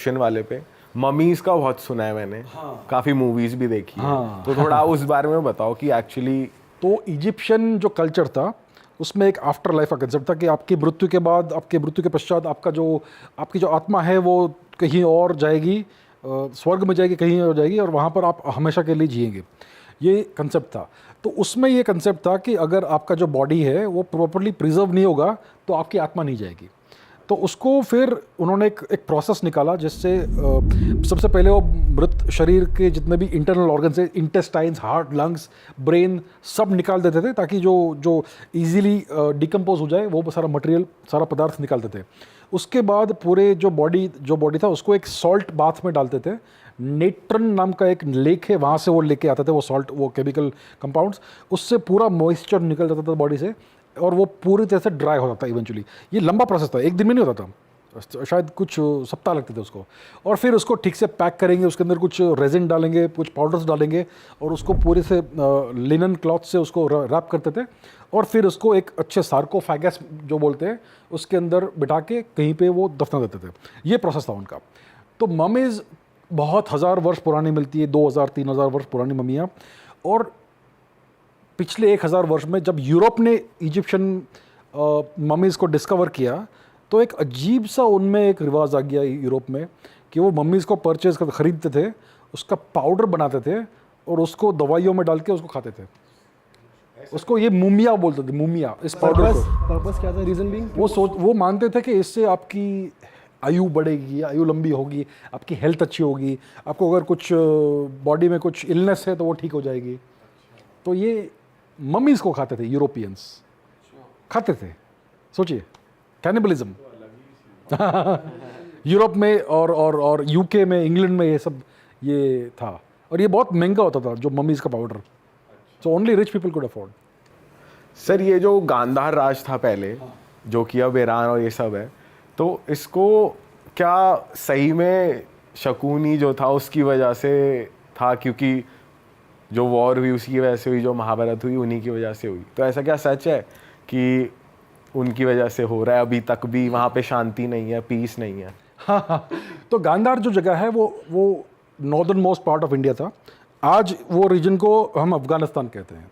Egyptian वाले पे, mummies का बहुत सुना है मैंने, काफ़ी मूवीज़ भी देखी है, तो थोड़ा उस बारे में बताओ कि एक्चुअली। तो इजिप्शियन जो कल्चर था उसमें एक आफ्टर लाइफ का कंसेप्ट था कि आपकी मृत्यु के बाद, आपके मृत्यु के पश्चात आपकी जो आत्मा है वो कहीं और जाएगी, स्वर्ग में जाएगी, कहीं और जाएगी, और वहाँ पर आप हमेशा के लिए जिएंगे। ये कंसेप्ट था। तो उसमें ये कंसेप्ट था कि अगर आपका जो बॉडी है वो प्रॉपरली प्रिजर्व नहीं होगा तो आपकी आत्मा नहीं जाएगी। तो उसको फिर उन्होंने एक प्रोसेस निकाला जिससे सबसे पहले वो मृत शरीर के जितने भी इंटरनल ऑर्गन्स है, इंटेस्टाइन्स, हार्ट, लंग्स, ब्रेन, सब निकाल देते थे ताकि जो इजीली डिकम्पोज हो जाए वो सारा मटेरियल, सारा पदार्थ निकालते थे। उसके बाद पूरे जो बॉडी था उसको एक सॉल्ट बाथ में डालते थे। नेट्रन नाम का एक लेक है, वहाँ से वो लेके आते थे वो सॉल्ट, वो केमिकल कंपाउंड्स, उससे पूरा मॉइस्चर निकल जाता था बॉडी से और वो पूरी तरह से ड्राई होता था इवेंचुअली। ये लंबा प्रोसेस था, एक दिन में नहीं होता था, शायद कुछ सप्ताह लगते थे उसको। और फिर उसको ठीक से पैक करेंगे, उसके अंदर कुछ रेजिन डालेंगे, कुछ पाउडर्स डालेंगे और उसको पूरे से लिनन क्लॉथ से उसको रैप करते थे और फिर उसको एक अच्छे सार्कोफेगस जो बोलते हैं उसके अंदर बिठा के कहीं पे वो दफना देते थे। ये प्रोसेस था उनका। तो ममीज़ बहुत हज़ार वर्ष पुरानी मिलती है, 2000-3000 वर्ष पुरानी ममियाँ। और पिछले 1000 वर्ष में जब यूरोप ने इजिप्शियन ममीज़ को डिस्कवर किया तो एक अजीब सा उनमें एक रिवाज आ गया यूरोप में कि वो ममीज़ को परचेज कर ख़रीदते थे, उसका पाउडर बनाते थे और उसको दवाइयों में डाल के उसको खाते थे। उसको ये मुमिया बोलते थे, मुमिया। इस पाउडर को पर्पस क्या था, रीज़न बीइंग? वो मानते थे कि इससे आपकी आयु बढ़ेगी, आयु लंबी होगी, आपकी हेल्थ अच्छी होगी, आपको अगर कुछ बॉडी में कुछ इलनेस है तो वो ठीक हो जाएगी। तो ये मम्मीज़ को खाते थे, यूरोपियंस खाते थे। सोचिए, कैनिबलिज्म यूरोप में और यूके में, इंग्लैंड में ये सब ये था। और ये बहुत महंगा होता था जो मम्मीज़ का powder, so only rich people could afford. Sir ये जो गांधार राज था पहले, जो कि अब ईरान और ये सब है, तो इसको क्या सही में शकुनी जो था उसकी वजह से था, क्योंकि जो वॉर हुई उसी की वजह से हुई, जो महाभारत हुई उन्हीं की वजह से हुई, तो ऐसा क्या सच है कि उनकी वजह से हो रहा है अभी तक भी वहाँ पे शांति नहीं है, पीस नहीं है? हाँ, तो गांधार जो जगह है वो northern most part of India था। आज वो रीजन को हम अफगानिस्तान कहते हैं,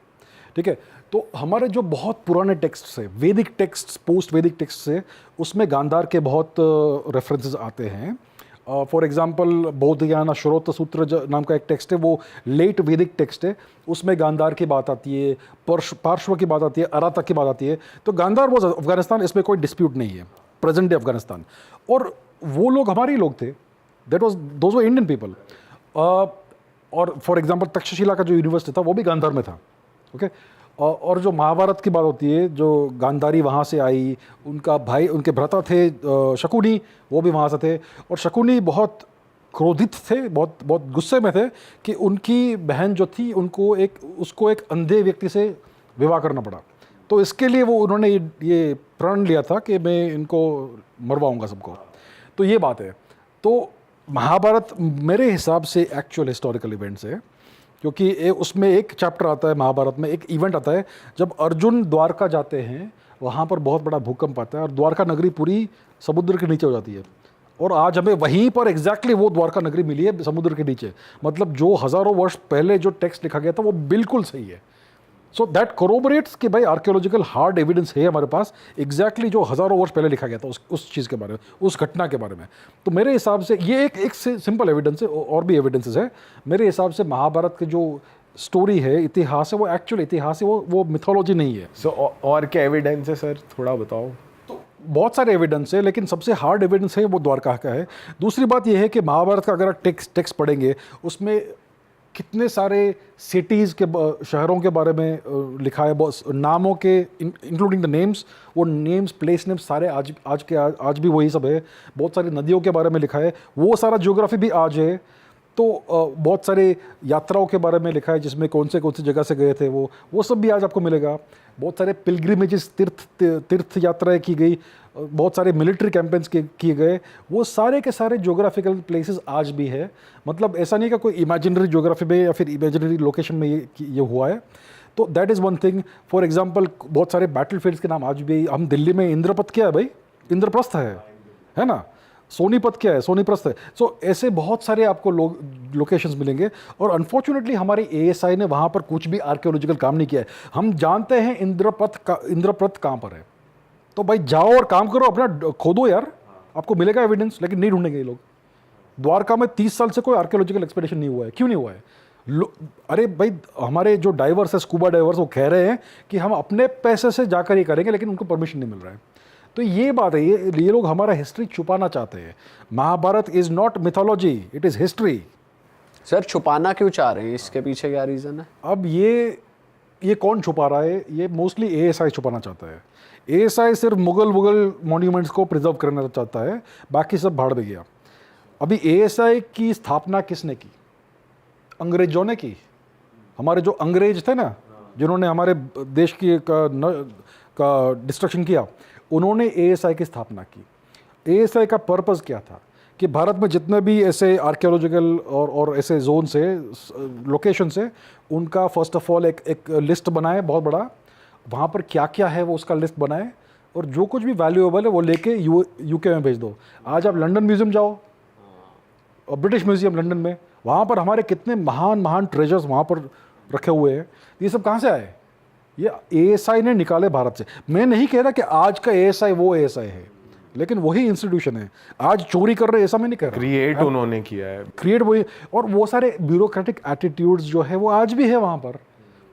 ठीक है। तो हमारे जो बहुत पुराने टेक्स्ट है, वैदिक टेक्स्ट, पोस्ट वैदिक टेक्स्ट है, उसमें गांधार के बहुत रेफरेंसेस आते हैं। फॉर एग्जांपल बौद्धयाना श्रोत सूत्र नाम का एक टेक्स्ट है, वो लेट वैदिक टेक्स्ट है, उसमें गांधार की बात आती है, पार्श्व की बात आती है, अराता की बात आती है। तो गांधार वो अफगानिस्तान, इसमें कोई डिस्प्यूट नहीं है, प्रेजेंट डे अफगानिस्तान। और वो लोग हमारे ही लोग थे, दोज वर इंडियन पीपल। और फॉर एग्जांपल तक्षशिला का जो यूनिवर्सिटी था वो भी गांधार में था, ओके। और जो महाभारत की बात होती है, जो गांधारी वहाँ से आई, उनका भाई, उनके भ्राता थे शकुनी, वो भी वहाँ से थे। और शकुनी बहुत क्रोधित थे, बहुत गुस्से में थे कि उनकी बहन जो थी उसको एक अंधे व्यक्ति से विवाह करना पड़ा। तो इसके लिए वो उन्होंने ये प्रण लिया था कि मैं इनको मरवाऊंगा सबको। तो ये बात है। तो महाभारत मेरे हिसाब से एक्चुअल हिस्टोरिकल इवेंट्स है, क्योंकि उसमें एक चैप्टर आता है महाभारत में, एक इवेंट आता है जब अर्जुन द्वारका जाते हैं, वहाँ पर बहुत बड़ा भूकंप आता है और द्वारका नगरी पूरी समुद्र के नीचे हो जाती है। और आज हमें वहीं पर एग्जैक्टली वो द्वारका नगरी मिली है समुद्र के नीचे। मतलब जो हज़ारों वर्ष पहले जो टेक्स्ट लिखा गया था वो बिल्कुल सही है। सो दैट कोरोबरेट्स कि भाई आर्कियोलॉजिकल हार्ड एविडेंस है हमारे पास, एग्जैक्टली जो हज़ारों वर्ष पहले लिखा गया था उस चीज़ के बारे में, उस घटना के बारे में। तो मेरे हिसाब से ये एक सिंपल एविडेंस है, और भी एविडेंसेस है। मेरे हिसाब से महाभारत की जो स्टोरी है, इतिहास है, वो एक्चुअल इतिहास है, वो मिथोलॉजी नहीं है। सो और क्या एविडेंस है सर, थोड़ा बताओ। तो बहुत सारे एविडेंस है, लेकिन सबसे हार्ड एविडेंस है वो द्वारका का है। दूसरी बात यह है कि महाभारत का अगर आप टेक्स्ट पढ़ेंगे, उसमें कितने सारे सिटीज़ के, शहरों के बारे में लिखा है, नामों के इंक्लूडिंग द नेम्स, वो नेम्स, प्लेस नेम्स सारे आज भी वही सब है। बहुत सारी नदियों के बारे में लिखा है, वो सारा ज्योग्राफी भी आज है। तो बहुत सारे यात्राओं के बारे में लिखा है, जिसमें कौन से जगह से गए थे वो सब भी आज आपको मिलेगा। बहुत सारे पिलग्रिमेजेस, तीर्थ यात्राएं की गई, बहुत सारे मिलिट्री कैंपेन्स किए गए, वो सारे के सारे ज्योग्राफिकल प्लेसेस आज भी है। मतलब ऐसा नहीं कि कोई इमेजिनरी ज्योग्राफी में या फिर इमेजिनरी लोकेशन में ये हुआ है। तो that is one thing. For example बहुत सारे बैटल फील्ड्स के नाम आज भी, हम दिल्ली में इंद्रपथ क्या है भाई, इंद्रप्रस्थ है ना। सोनीपत क्या है, सोनीप्रस्थ है। सो ऐसे बहुत सारे आपको लोकेशंस मिलेंगे। और अनफॉर्चुनेटली हमारे एएसआई ने वहाँ पर कुछ भी आर्कियोलॉजिकल काम नहीं किया है। हम जानते हैं इंद्रप्रथ कहाँ पर है, तो भाई जाओ और काम करो, अपना खोदो यार, आपको मिलेगा एविडेंस। लेकिन नहीं ढूंढेंगे ये लोग। द्वारका में 30 साल से कोई आर्कियोलॉजिकल एक्सपेडिशन नहीं हुआ है। क्यों नहीं हुआ है? अरे भाई, हमारे जो डाइवर्स है, स्कूबा डाइवर्स, वो कह रहे हैं कि हम अपने पैसे से जाकर ये करेंगे, लेकिन उनको परमिशन नहीं मिल रहा है। तो ये बात है, ये लोग हमारा हिस्ट्री छुपाना चाहते हैं। Mahabharata is not mythology, it is history. Sir छुपाना क्यों चाह रहे हैं, इसके पीछे क्या रीज़न है? अब ये कौन छुपा रहा है? ये मोस्टली एएसआई छुपाना चाहता है। एएसआई सिर्फ मुगल मॉन्यूमेंट्स को प्रिजर्व करना चाहता है, बाकी सब भाड़ में गया। अभी एएसआई की स्थापना किसने की? अंग्रेजों ने की। हमारे जो अंग्रेज थे ना, जिन्होंने हमारे देश की का डिस्ट्रक्शन किया, उन्होंने एएसआई की स्थापना की। एएसआई का पर्पस क्या था कि भारत में जितने भी ऐसे आर्कियोलॉजिकल और ऐसे जोन से, लोकेशन से, उनका फर्स्ट ऑफ ऑल एक लिस्ट बनाए बहुत बड़ा, वहाँ पर क्या क्या है वो उसका लिस्ट बनाए, और जो कुछ भी वैल्यूएबल है वो लेके यूके में भेज दो। आज आप लंदन म्यूजियम जाओ और ब्रिटिश म्यूजियम लंदन में, वहाँ पर हमारे कितने महान ट्रेजर्स वहाँ पर रखे हुए हैं। ये सब कहाँ से आए? ये एएसआई ने निकाले भारत से। मैं नहीं कह रहा कि आज का एएसआई वो एएसआई है, लेकिन वही इंस्टीट्यूशन है। आज चोरी कर रहे, ऐसा मैं नहीं कह रहा। क्रिएट उन्होंने किया है, क्रिएट वही, और वो सारे ब्यूरोक्रेटिक एटीट्यूड्स जो है वो आज भी है वहाँ पर।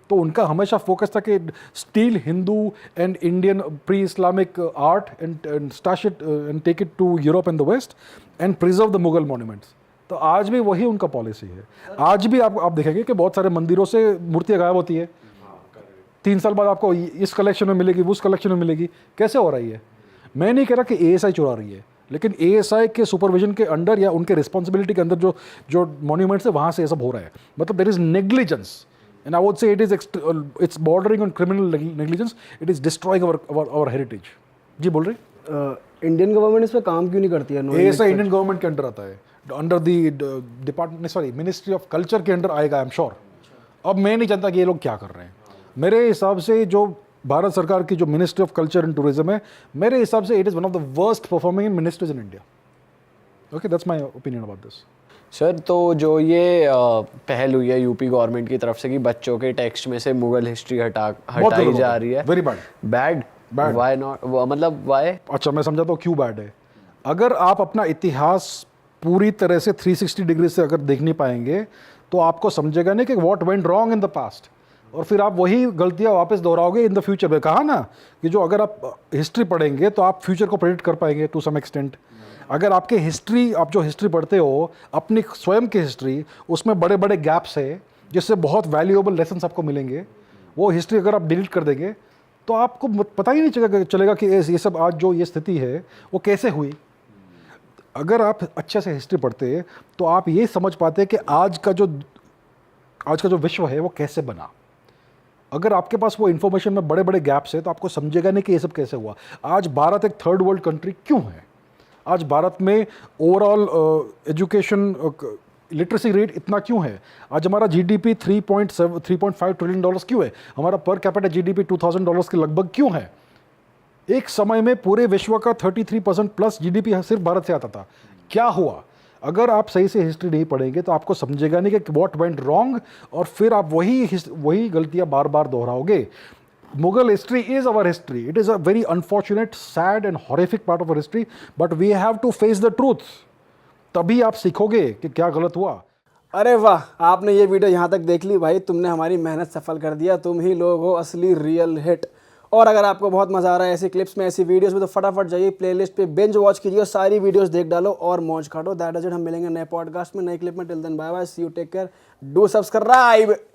तो उनका हमेशा फोकस था कि steal Hindu and Indian pre Islamic art and stash it and take it to Europe and the West and preserve the Mughal monuments. तो आज भी वही उनका पॉलिसी है। आज भी आप देखेंगे कि बहुत सारे मंदिरों से मूर्तियाँ गायब होती है। 3 साल बाद आपको इस कलेक्शन में मिलेगी, उस कलेक्शन में मिलेगी। कैसे हो रही है? मैं नहीं कह रहा कि एएसआई चुरा रही है, लेकिन एएसआई के सुपरविजन के अंडर या उनके रिस्पॉन्सिबिलिटी के अंदर जो मॉन्यूमेंट्स है, वहाँ से ये सब हो रहा है। मतलब there is negligence, and I would say it's bordering on criminal negligence. It is destroying our heritage. जी बोल रहे? इंडियन गवर्नमेंट इस पर काम क्यों नहीं करती है? एएसआई इंडियन गवर्नमेंट के अंडर आता है, under the department, sorry, ministry of culture के अंडर आएगा, आई एम श्योर। अब मैं नहीं जानता कि ये लोग क्या कर रहे हैं। मेरे हिसाब से जो भारत सरकार की जो ministry of culture and tourism है, मेरे हिसाब से it is one of the worst performing ministries in India. Okay, that's my opinion about this. Sir तो जो ये पहल हुई है यूपी गवर्नमेंट की तरफ से कि बच्चों के टेक्स्ट में से मुगल हिस्ट्री हटाई जा रही है, very bad. Bad why not, मतलब व्हाई? अच्छा, मैं समझाता हूँ क्यों बैड है। अगर आप अपना इतिहास पूरी तरह से 360 डिग्री से अगर देख नहीं पाएंगे, तो आपको समझेगा नहीं कि what went wrong in the past, और फिर आप वही गलतियां वापस दोहराओगे इन द फ्यूचर में। कहा ना कि जो अगर आप हिस्ट्री पढ़ेंगे तो आप फ्यूचर को प्रेडिक्ट कर पाएंगे टू सम एक्सटेंट। अगर आपके आप जो हिस्ट्री पढ़ते हो, अपनी स्वयं की हिस्ट्री, उसमें बड़े बड़े गैप्स है जिससे बहुत वैल्यूएबल लेसन्स आपको मिलेंगे। वो हिस्ट्री अगर आप डिलीट कर देंगे तो आपको पता ही नहीं चलेगा कि ये सब आज जो ये स्थिति है वो कैसे हुई। अगर आप अच्छे से हिस्ट्री पढ़ते तो आप ये समझ पाते कि आज का जो विश्व है वो कैसे बना। अगर आपके पास वो इन्फॉर्मेशन में बड़े बड़े गैप्स है तो आपको समझेगा नहीं कि ये सब कैसे हुआ। आज भारत एक थर्ड वर्ल्ड कंट्री क्यों है? आज भारत में ओवरऑल एजुकेशन लिटरेसी रेट इतना क्यों है? आज हमारा जीडीपी 3.5 ट्रिलियन डॉलर्स क्यों है? हमारा पर कैपिटा जीडीपी $2000 के लगभग क्यों है? एक समय में पूरे विश्व का 33% प्लस जीडीपी सिर्फ भारत से आता था। क्या हुआ? अगर आप सही से हिस्ट्री नहीं पढ़ेंगे तो आपको समझेगा नहीं कि व्हाट वेंट रॉन्ग, और फिर आप वही गलतियां बार बार दोहराओगे। Mughal history is our history. It is a very unfortunate, sad and horrific part of our history, but we have to face the truth. तभी आप सीखोगे कि क्या गलत हुआ। अरे वाह, आपने ये वीडियो यहाँ तक देख ली भाई, तुमने हमारी मेहनत सफल कर दिया। तुम ही लोग हो असली रियल हिट। और अगर आपको बहुत मज़ा आ रहा है ऐसी क्लिप्स में, ऐसी वीडियोस में, तो फटाफट जाइए प्लेलिस्ट पे, बिंज वॉच कीजिए और सारी वीडियोस देख डालो और मौज काटो। That is it. हम मिलेंगे नए पॉडकास्ट में, नए क्लिप में। Till then bye bye, see you, take care, do subscribe.